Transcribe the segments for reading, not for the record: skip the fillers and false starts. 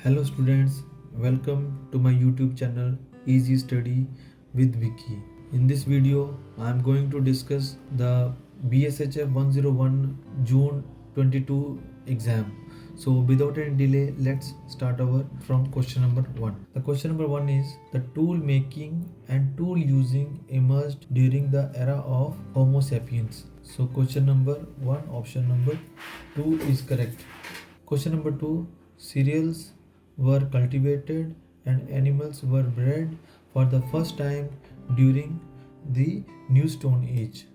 Hello students, welcome to my YouTube channel Easy Study with Vicky. In this video, I am going to discuss the BSHF 101 June 22 exam. So without any delay, let's start our from question number 1. The question number 1 is the tool making and tool using emerged during the era of Homo sapiens. So question number 1, option number 2 is correct. Question number 2, cereals were cultivated and animals were bred for the first time during the New Stone Age.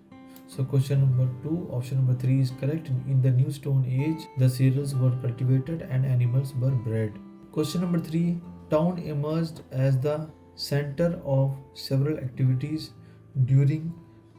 So question number 2, option number 3 is correct. In the New Stone Age, the cereals were cultivated and animals were bred. Question number 3, town emerged as the center of several activities during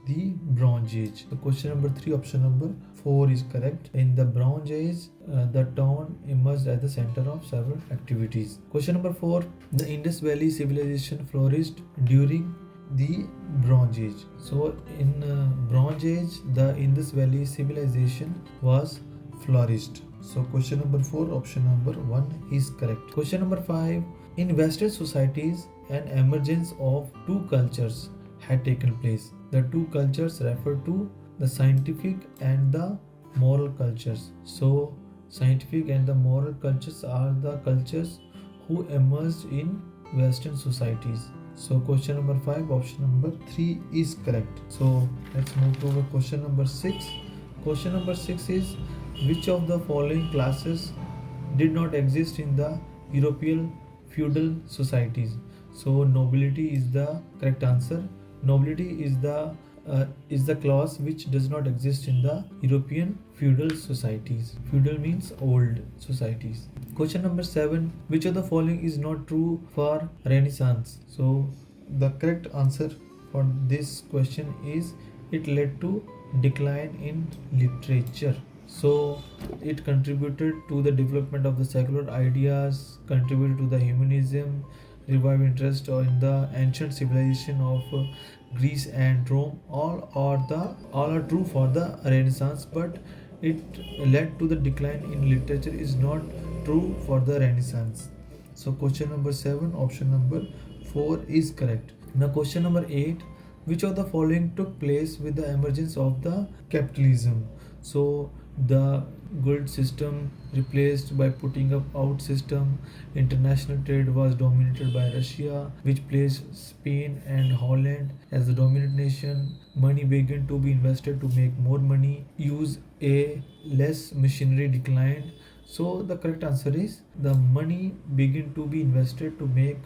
the Bronze Age. So question number 3, option number 4 is correct. In the Bronze Age, the town emerged at the center of several activities. Question number 4, the Indus Valley civilization flourished during the Bronze Age. So in Bronze Age, the Indus Valley civilization was flourished. So question number 4, option number 1 is correct. Question number 5, in Western societies, an emergence of two cultures had taken place. The two cultures refer to the scientific and the moral cultures. So scientific and the moral cultures are the cultures who emerged in Western societies. So question number 5, option number 3 is correct. So let's move to question number 6. Question number 6 is, which of the following classes did not exist in the European feudal societies? So nobility is the correct answer. Nobility is the class which does not exist in the European feudal societies. Feudal means old societies. Question number 7, which of the following is not true for Renaissance? So the correct answer for this question is, it led to decline in literature. So it contributed to the development of the secular ideas, contributed to the humanism, revived interest in the ancient civilization of Greece and Rome. All are true for the Renaissance, but it led to the decline in literature is not true for the Renaissance. So question number 7, option number 4 is correct. Now question number 8, which of the following took place with the emergence of the capitalism? So the gold system replaced by putting up out system. International trade was dominated by Russia, which placed Spain and Holland as the dominant nation. Money began to be invested to make more money. Use a less machinery declined. So the correct answer is, the money began to be invested to make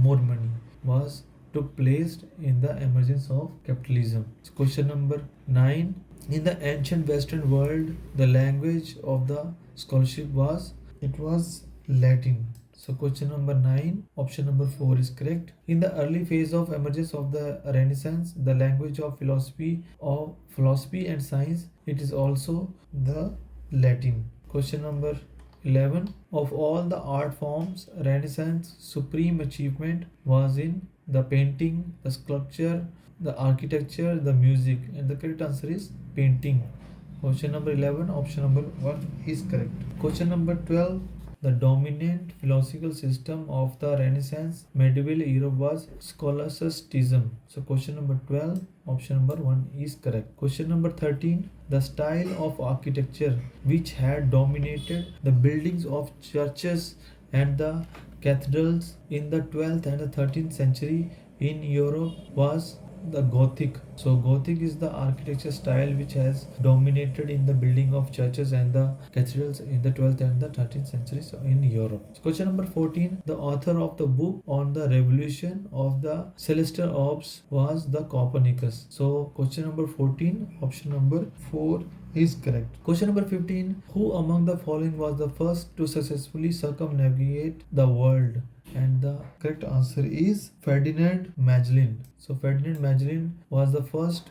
more money was took place in the emergence of capitalism. So question number 9, in the ancient Western world, the language of the scholarship was Latin. So question number 9, option number 4 is correct. In the early phase of emergence of the Renaissance, the language of philosophy and science, it is also the Latin. Question number 11, of all the art forms, Renaissance supreme achievement was in the painting, the sculpture, the architecture, the music, and the correct answer is painting. Question number 11, option number 1 is correct. Question number 12, the dominant philosophical system of the Renaissance medieval Europe was scholasticism. So question number 12, option number 1 is correct. Question number 13, the style of architecture which had dominated the buildings of churches and the cathedrals in the 12th and the 13th century in Europe was the Gothic. So Gothic is the architecture style which has dominated in the building of churches and the cathedrals in the 12th and the 13th centuries in Europe. So question number 14, the author of the book on the revolution of the celestial orbs was the Copernicus. So question number 14, option number 4 is correct. Question number 15, who among the following was the first to successfully circumnavigate the world? And the correct answer is Ferdinand Magellan. So Ferdinand Magellan was the first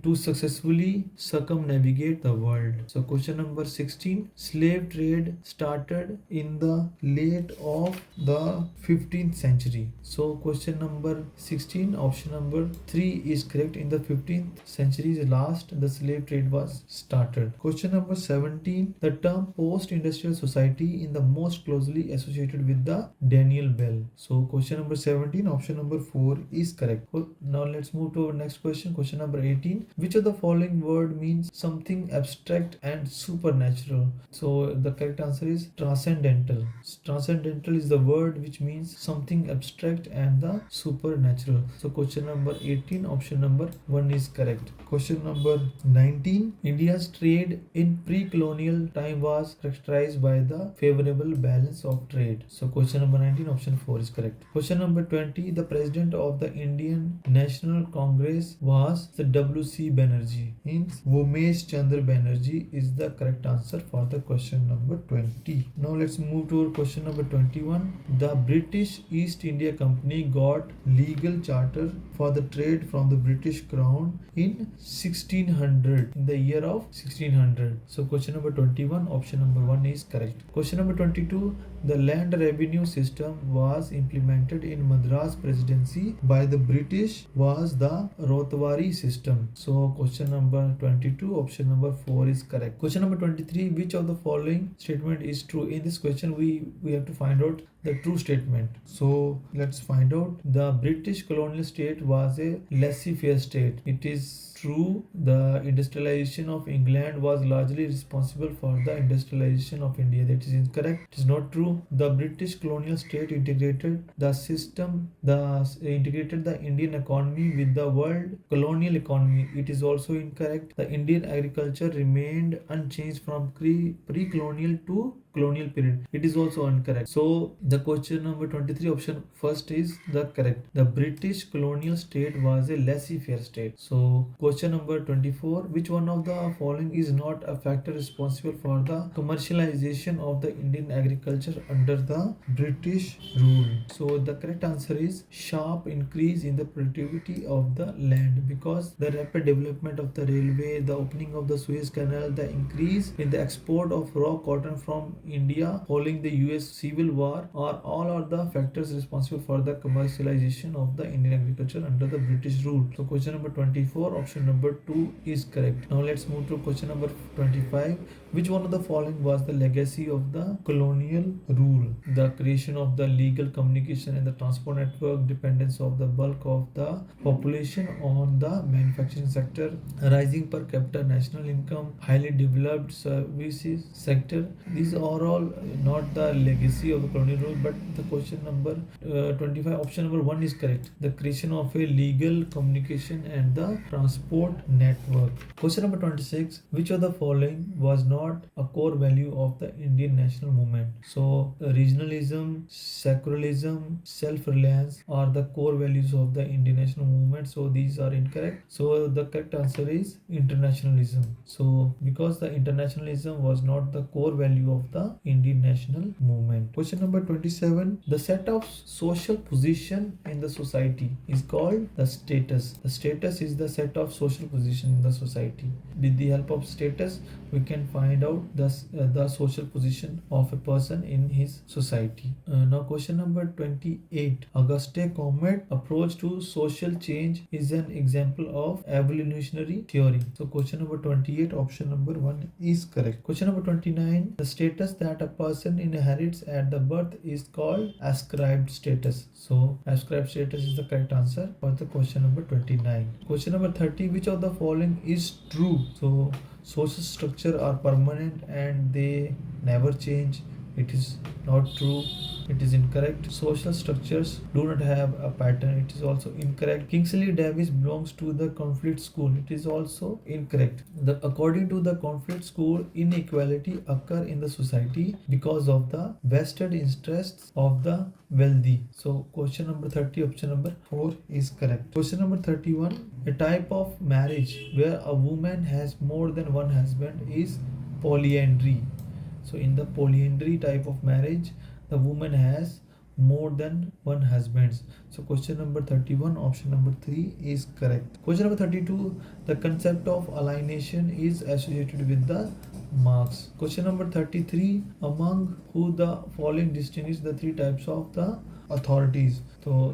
to successfully circumnavigate the world. So question number 16, slave trade started in the late of the 15th century. So question number 16, option number 3 is correct. In the 15th century's last, the slave trade was started. Question number 17, the term post-industrial society in the most closely associated with the Daniel Bell. So question number 17, option number 4 is correct. Now let's move to our next question. Question number 18, which of the following word means something abstract and supernatural? So the correct answer is transcendental. Transcendental is the word which means something abstract and the supernatural. So question number 18, option number 1 is correct. Question number 19, India's trade in pre-colonial time was characterized by the favorable balance of trade. So question number 19, option 4 is correct. Question number 20, the president of the Indian National Congress was the W.C. Banerjee. Hence, Vomesh Chandra Banerjee is the correct answer for the question number 20. Now let's move to question number 21. The British East India Company got legal charter for the trade from the British Crown in 1600, in the year of 1600. So question number 21, option number 1 is correct. Question number 22, the land revenue system was implemented in Madras Presidency by the British was the Rotwari system. So question number 22, option number 4 is correct. Question number 23, which of the following statement is true? In this question we have to find out the true statement. So let's find out. The British colonial state was a laissez-faire state. It is true. The industrialization of England was largely responsible for the industrialization of India. That is incorrect. It is not true. The British colonial state integrated the Indian economy with the world colonial economy. It is also incorrect. The Indian agriculture remained unchanged from pre-colonial to colonial period. It is also incorrect. So the question number 23, option first is the correct. The British colonial state was a laissez-faire state. So question number 24, which one of the following is not a factor responsible for the commercialization of the Indian agriculture under the British rule? So the correct answer is sharp increase in the productivity of the land, because the rapid development of the railway, the opening of the Suez Canal, the increase in the export of raw cotton from India following the US Civil War are the factors responsible for the commercialization of the Indian agriculture under the British rule. So question number 24, option number 2 is correct. Now let's move to question number 25. Which one of the following was the legacy of the colonial rule? The creation of the legal communication and the transport network, dependence of the bulk of the population on the manufacturing sector, rising per capita national income, highly developed services sector. These are all not the legacy of the colonial rule, but the question number 25, option number 1 is correct. The creation of a legal communication and the transport network. Question number 26, which of the following was not a core value of the Indian national movement? So regionalism, secularism, self-reliance are the core values of the Indian national movement. So these are incorrect. So the correct answer is internationalism. So because the internationalism was not the core value of the Indian national movement. Question number 27, the set of social position in the society is called the status. The status is the set of social position in the society. With the help of status, we can find out the social position of a person in his society. Now question number 28, Auguste Comte approach to social change is an example of evolutionary theory. So question number 28, option number 1 is correct. Question number 29, the status that a person inherits at the birth is called ascribed status. So ascribed status is the correct answer for the question number 29. Question number 30, which of the following is true? So social structure are permanent and they never change. It is not true. It is incorrect. Social structures do not have a pattern. It is also incorrect. Kingsley Davis belongs to the conflict school. It is also incorrect. According to the conflict school, inequality occur in the society because of the vested interests of the wealthy. So question number 30, option number 4 is correct. Question number 31, a type of marriage where a woman has more than one husband is polyandry. So in the polyandry type of marriage, the woman has more than one husbands. So question number 31, option number 3 is correct. Question number 32, the concept of alienation is associated with the Marx. Question number 33, among who the following distinguish the three types of the authorities.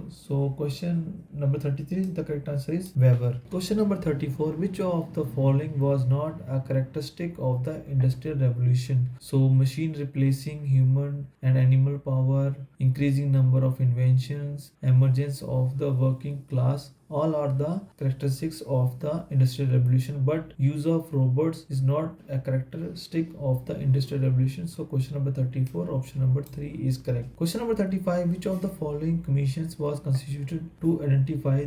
So question number 33, the correct answer is Weber. Question number 34, which of the following was not a characteristic of the industrial revolution? So machine replacing human and animal power, increasing number of inventions, emergence of the working class, all are the characteristics of the industrial revolution, but use of robots is not a characteristic of the industrial revolution. So question number 34, option number 3 is correct. Question number 35, which of the following commissions was constituted to identify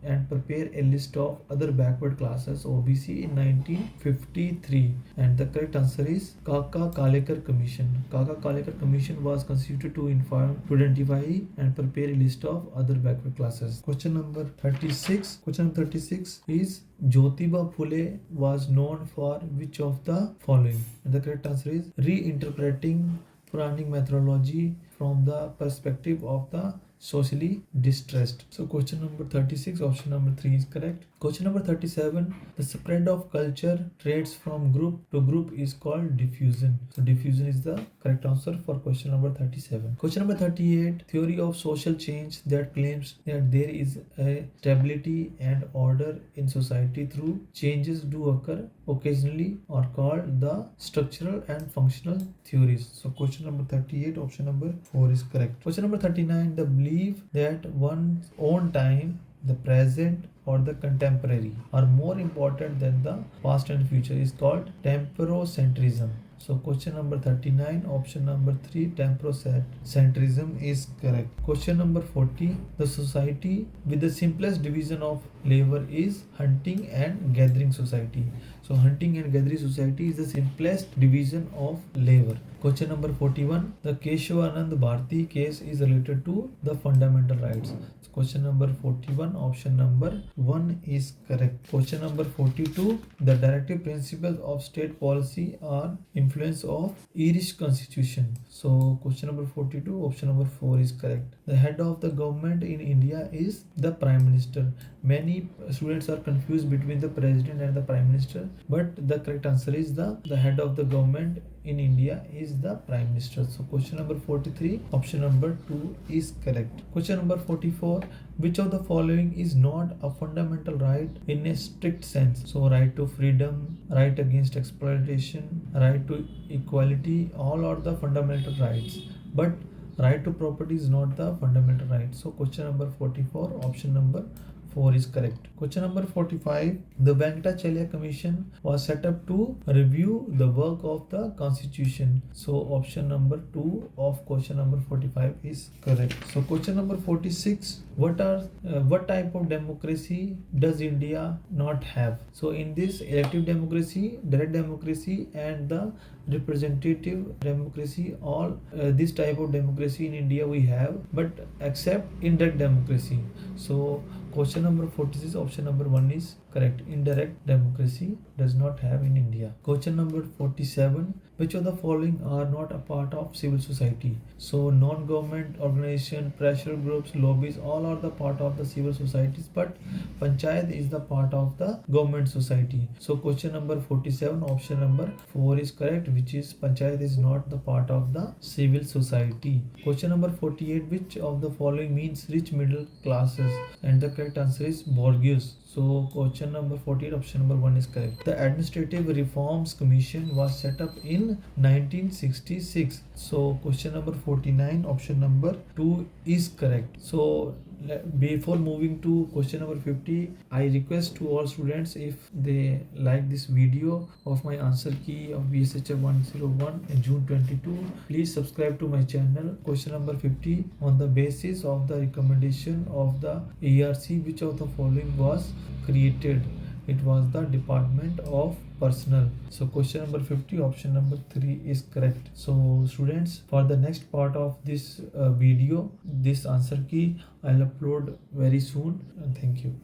and prepare a list of other backward classes OBC in 1953? And the correct answer is Kaka Kalekar Commission. Kaka Kalekar Commission was constituted to identify and prepare a list of other backward classes. Question number 36. Question number 36 is Jyotiba Phule was known for which of the following? And the correct answer is reinterpreting Puranic methodology from the perspective of the socially distressed. So question number 36, option number 3 is correct. Question number 37, the spread of culture traits from group to group is called diffusion. So diffusion is the correct answer for question number 37. Question number 38, theory of social change that claims that there is a stability and order in society through changes do occur occasionally are called the structural and functional theories. So question number 38, option number 4 is correct. Question number 39, the belief that one's own time, the present or the contemporary are more important than the past and future is called temporocentrism. So question number 39, option number 3, temporocentrism is correct. Question number 40, the society with the simplest division of labor is hunting and gathering society. So hunting and gathering society is the simplest division of labor. Question number 41, the Keshavanand Bharti case is related to the fundamental rights. So question number 41, option number 1 is correct. Question number 42, the directive principles of state policy are influence of Irish constitution. So question number 42, option number 4 is correct. The head of the government in India is the Prime Minister. Many students are confused between the president and the Prime Minister, but the correct answer is the head of the government in India is the Prime Minister. So question number 43, option number 2 is correct. Question number 44, which of the following is not a fundamental right in a strict sense? So right to freedom, right against exploitation, right to equality, all are the fundamental rights, but right to property is not the fundamental right. So question number 44, option number 4 is correct. Question number 45, the Venkatacharya Commission was set up to review the work of the Constitution. So option number 2 of question number 45 is correct. So question number 46, what type of democracy does India not have? So in this elective democracy, direct democracy and the representative democracy, all this type of democracy in India we have, but except indirect democracy. So question number 46, option number 1 is correct. Indirect democracy does not have in India. Question number 47, which of the following are not a part of civil society? So non-government organization, pressure groups, lobbies, all are the part of the civil societies, but panchayat is the part of the government society. So question number 47, option number 4 is correct, which is panchayat is not the part of the civil society. Question number 48, which of the following means rich middle classes? And the correct answer is bourgeois. So question number 48, option number 1 is correct. The Administrative Reforms Commission was set up in 1966. So question number 49, option number 2 is correct. So before moving to question number 50, I request to all students, if they like this video of my answer key of BSHF 101 in June 22, please subscribe to my channel. Question number 50, on the basis of the recommendation of the ARC, which of the following was created? It was the Department of Personnel. So question number 50, option number 3 is correct. So students, for the next part of this video, this answer key I'll upload very soon, and thank you.